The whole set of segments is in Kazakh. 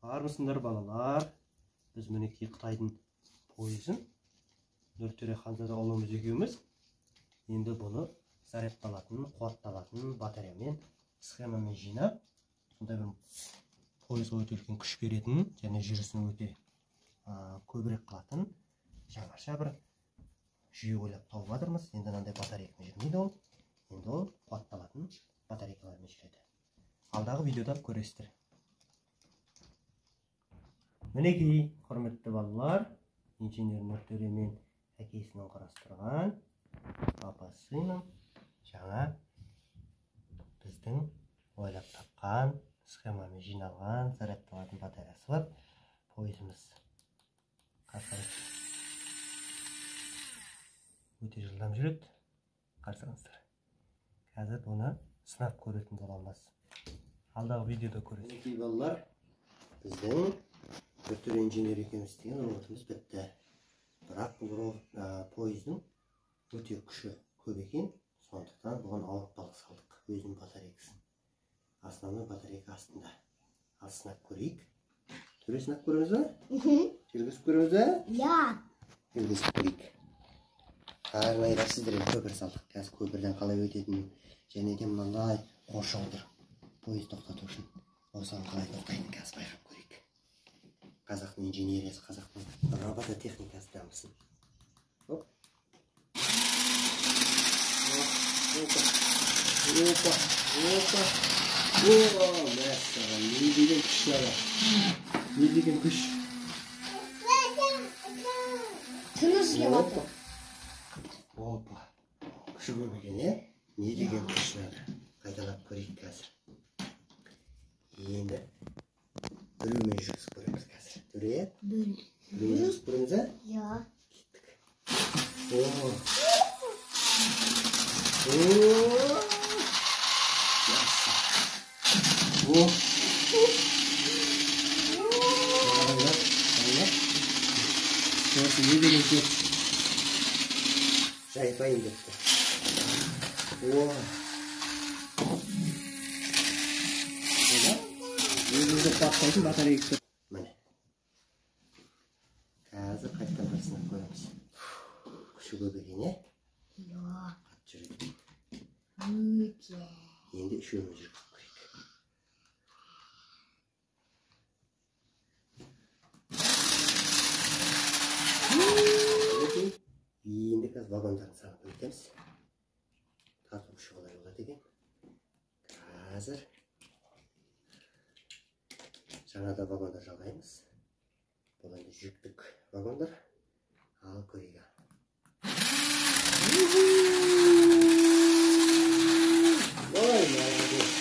Армысыңдар балалар? Біз мінекей Қытайдың пойызын Нұртөре Ханзада ұлымыз екеуміз енді бұны зарядталатын, қуатталатын батареямен, схемамен жинап, сондай бір пойызға өте үлкен күш беретін және жүрісін өте көбірек қылатын жаңаша бір жүйе ойлап тауып жатырмыз. Енді мынандай батарейкамен жүрмейді ол. Енді ол қуатталатын батарейкалармен жүреді. Алдағы видеода көресіздер. Мінекей, құрметті балалар, инженер Нұртөре мен әкесінің құрастырған апасының жаңа біздің ойлап тапқан схемамен жиналған зарядталатын батареясы бар пойызымыз. Өте жылдам жүреді. Қарсаңыздар. Қазір оны сынап көретін боламыз. Алдағы видеода көресіздер. Мінекей балалар, біздің Нұртөре инженер екеуміз істеген роботымыз бітті. Бірақ бұл пойыздың өте күші көп екен, сондықтан бұған ауыртпалық салдық. Өзінің батарейкасын. Основной батарейка астында. Ал сынап көрейік. Төре, сынап көреміз ба? Жүргізіп көреміз ба? Ja. Жүргізіп көрейік. Арнайы сіздерге көпір салдық. Қазір көпірден қалай өтетінін және де мынандай қоршаудыр. Пойыз тоқтату үшін. Осыған қалай тоқтайтынын қазір байқап көрейік. Қазақтың инженериясы, қазақтың робототехникасы дамысын. Оп. Опа. Мәссаған, не деген күш ала. Не деген күш. Тыныс алады. Опа. Күші көп екен, не деген күш ала. Қайталап көрейік қазір. Енді біреумен жүргізіп көреміз қазір. Төре? Біреумен жүргізіп көреміз, ә? Ja. О! О! Сосын не деген көп? Жайпайын депті. О! Өзімізді қуаттайтын батарейка. Міне. Қазір қайтадан бір сынап көреміз. Күші көп екен, е? Ja. Қатты жүреді. Өте. Енді үшеуіміз жүргізіп көрейік. Енді қазір вагондарын салып өтеміз. Тарту күші қалай болады екен. Қазір жаңада вагондар жалғаймыз. Бұл енді жүктік вагондар. Ал көрейік. Ой, молодец.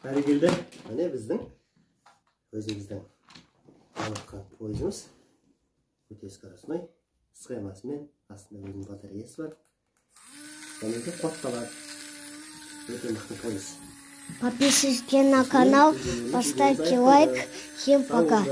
Бәрекелді. Міне біздің өзіміздің алып пойызымыз. Өте скоростной схемасымен астында өзінің батареясы бар. Және де қуатталады. Өте мықты пойыз. Подписывайтесь на канал, поставьте лайк. Всем пока.